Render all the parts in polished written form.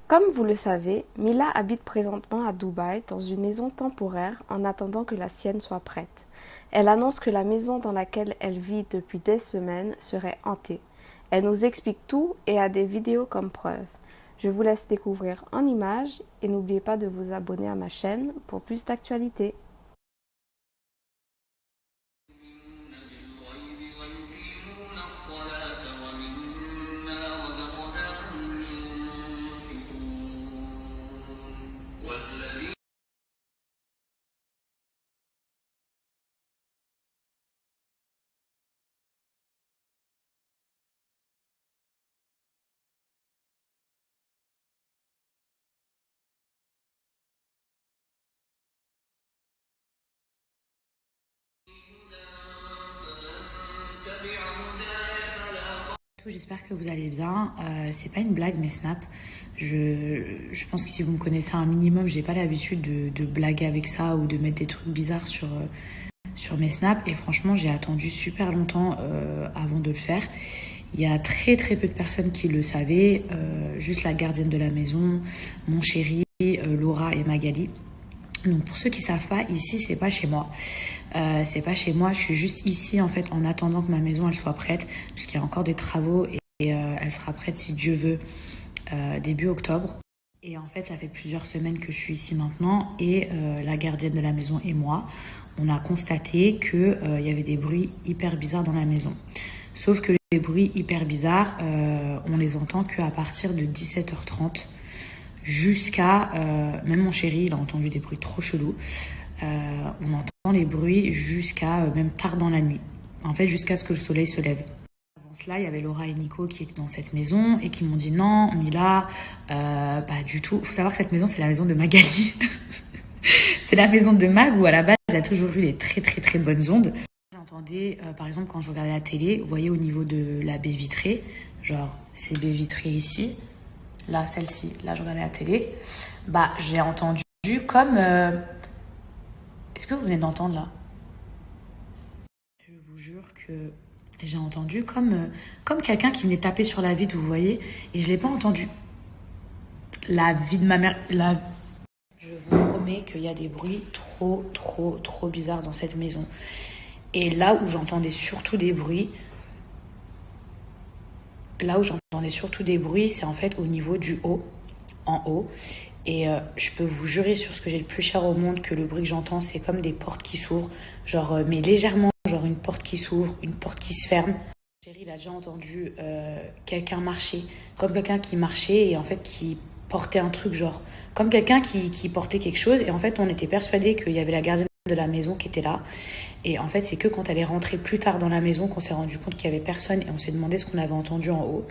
Comme vous le savez, Mila habite présentement à Dubaï dans une maison temporaire en attendant que la sienne soit prête. Elle annonce que la maison dans laquelle elle vit depuis des semaines serait hantée. Elle nous explique tout et a des vidéos comme preuve. Je vous laisse découvrir en images et n'oubliez pas de vous abonner à ma chaîne pour plus d'actualités. J'espère que vous allez bien. C'est pas une blague, mais Snap. Je pense que si vous me connaissez un minimum, j'ai pas l'habitude de blaguer avec ça ou de mettre des trucs bizarres sur mes snaps. Et franchement, j'ai attendu super longtemps avant de le faire. Il y a très très peu de personnes qui le savaient. Juste la gardienne de la maison, mon chéri, Laura et Magali. Donc pour ceux qui savent pas, ici c'est pas chez moi. C'est pas chez moi, je suis juste ici en fait en attendant que ma maison elle soit prête parce qu'il y a encore des travaux et elle sera prête si Dieu veut début octobre. Et en fait ça fait plusieurs semaines que je suis ici maintenant et la gardienne de la maison et moi, on a constaté que il y avait des bruits hyper bizarres dans la maison. Sauf que les bruits hyper bizarres, on les entend qu'à partir de 17h30 jusqu'à... même mon chéri, il a entendu des bruits trop chelous. On entend les bruits jusqu'à même tard dans la nuit. En fait, jusqu'à ce que le soleil se lève. Avant cela, il y avait Laura et Nico qui étaient dans cette maison et qui m'ont dit non, Mila, pas du tout. Il faut savoir que cette maison, c'est la maison de Magali. C'est la maison de Mag où à la base, il y a toujours eu les très très très bonnes ondes. J'entendais, par exemple, quand je regardais la télé, vous voyez au niveau de la baie vitrée, genre ces baies vitrées ici, là, celle-ci, là, je regardais la télé, bah, j'ai entendu comme... Est-ce que vous venez d'entendre, là? Je vous jure que j'ai entendu comme quelqu'un qui venait taper sur la vitre, vous voyez, et je l'ai pas entendu. La vie de ma mère... Je vous promets qu'il y a des bruits trop, trop, trop bizarres dans cette maison. Et là où j'entendais surtout des bruits, c'est en fait au niveau du haut, en haut. Et je peux vous jurer sur ce que j'ai le plus cher au monde que le bruit que j'entends, c'est comme des portes qui s'ouvrent. Genre, mais légèrement, genre une porte qui s'ouvre, une porte qui se ferme. Chérie, il a déjà entendu quelqu'un marcher. Comme quelqu'un qui marchait et en fait qui portait un truc, genre... Comme quelqu'un qui portait quelque chose. Et en fait, on était persuadés qu'il y avait la gardienne de la maison qui était là. Et en fait, c'est que quand elle est rentrée plus tard dans la maison qu'on s'est rendu compte qu'il n'y avait personne. Et on s'est demandé ce qu'on avait entendu en haut.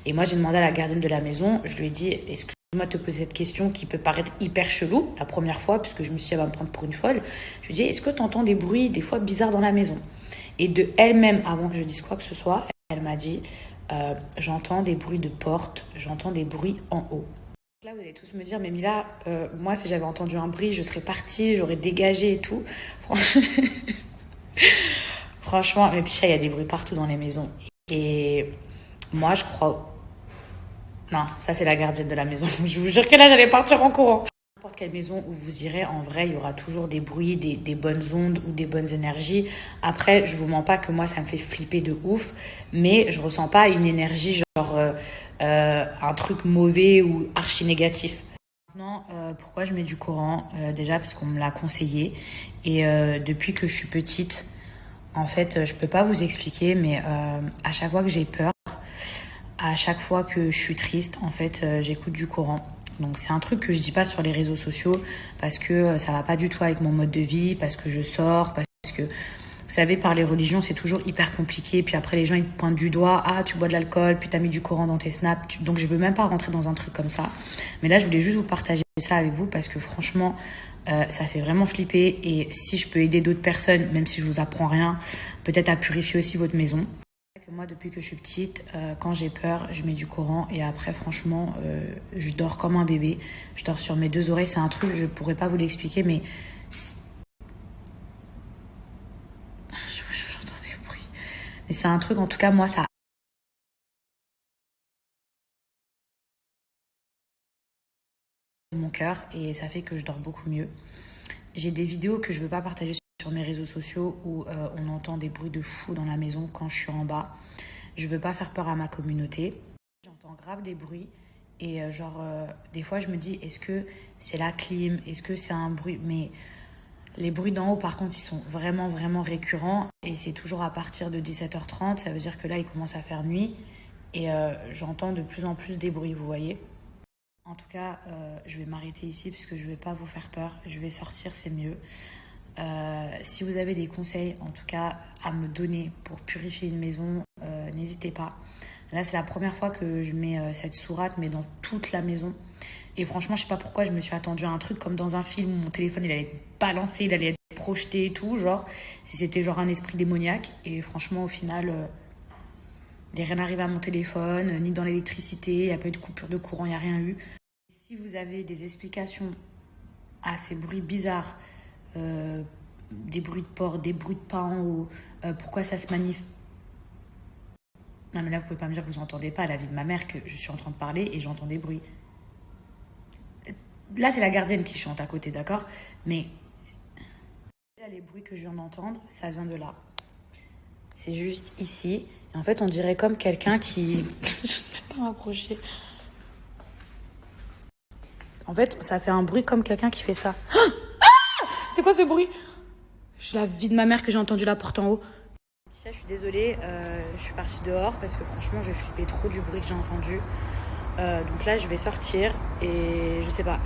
Et moi, j'ai demandé à la gardienne de la maison. Je lui ai dit, excuse-moi de te poser cette question qui peut paraître hyper chelou la première fois, puisque je me suis dit, elle va me prendre pour une folle. Je lui ai dit, est-ce que tu entends des bruits des fois bizarres dans la maison? Et de elle-même, avant que je dise quoi que ce soit, elle m'a dit, j'entends des bruits de porte, j'entends des bruits en haut. Là, vous allez tous me dire, mais Mila, moi, si j'avais entendu un bruit, je serais partie, j'aurais dégagé et tout. Franchement, mais puis il y a des bruits partout dans les maisons. Et moi, je crois... Non, ça c'est la gardienne de la maison. Je vous jure que là, j'allais partir en courant. N'importe quelle maison où vous irez, en vrai, il y aura toujours des bruits, des bonnes ondes ou des bonnes énergies. Après, je vous mens pas que moi, ça me fait flipper de ouf, mais je ressens pas une énergie genre un truc mauvais ou archi négatif. Maintenant, pourquoi je mets du Coran? Déjà parce qu'on me l'a conseillé et depuis que je suis petite, en fait, je peux pas vous expliquer, mais à chaque fois que j'ai peur, à chaque fois que je suis triste, en fait, j'écoute du Coran. Donc c'est un truc que je dis pas sur les réseaux sociaux parce que ça va pas du tout avec mon mode de vie, parce que je sors, parce que vous savez, par les religions, c'est toujours hyper compliqué. Puis après, les gens, ils te pointent du doigt. Ah, tu bois de l'alcool, puis t'as mis du Coran dans tes snaps. Donc, je veux même pas rentrer dans un truc comme ça. Mais là, je voulais juste vous partager ça avec vous parce que franchement, ça fait vraiment flipper. Et si je peux aider d'autres personnes, même si je vous apprends rien, peut-être à purifier aussi votre maison. Moi, depuis que je suis petite, quand j'ai peur, je mets du Coran. Et après, franchement, je dors comme un bébé. Je dors sur mes deux oreilles. C'est un truc, je pourrais pas vous l'expliquer, mais... Mais c'est un truc, en tout cas, moi, ça mon cœur et ça fait que je dors beaucoup mieux. J'ai des vidéos que je veux pas partager sur mes réseaux sociaux où on entend des bruits de fou dans la maison quand je suis en bas. Je veux pas faire peur à ma communauté. J'entends grave des bruits et des fois je me dis est-ce que c'est la clim, est-ce que c'est un bruit, mais les bruits d'en haut par contre ils sont vraiment vraiment récurrents et c'est toujours à partir de 17h30, ça veut dire que là il commence à faire nuit et j'entends de plus en plus des bruits, vous voyez. En tout cas, je vais m'arrêter ici parce que je ne vais pas vous faire peur. Je vais sortir, c'est mieux. Si vous avez des conseils, en tout cas, à me donner pour purifier une maison, n'hésitez pas. Là, c'est la première fois que je mets cette sourate, mais dans toute la maison. Et franchement, je sais pas pourquoi je me suis attendue à un truc comme dans un film où mon téléphone, il allait être balancé, il allait être projeté et tout, genre, si c'était genre un esprit démoniaque. Et franchement, au final, il n'est rien arrivé à mon téléphone, ni dans l'électricité, il n'y a pas eu de coupure de courant, il n'y a rien eu. Si vous avez des explications à ces bruits bizarres, des bruits de porte, des bruits de pas en haut, pourquoi ça se manifeste. Non mais là vous pouvez pas me dire que vous entendez pas la vie de ma mère que je suis en train de parler et j'entends des bruits. Là c'est la gardienne qui chante à côté, d'accord? Mais là les bruits que je viens d'entendre, ça vient de là. C'est juste ici. Et en fait on dirait comme quelqu'un qui... Je sais même pas m'approcher. En fait ça fait un bruit comme quelqu'un qui fait ça. C'est quoi ce bruit? C'est la vie de ma mère que j'ai entendu la porte en haut. Je suis désolée, je suis partie dehors parce que franchement, je flippais trop du bruit que j'ai entendu. Donc là, je vais sortir et je sais pas,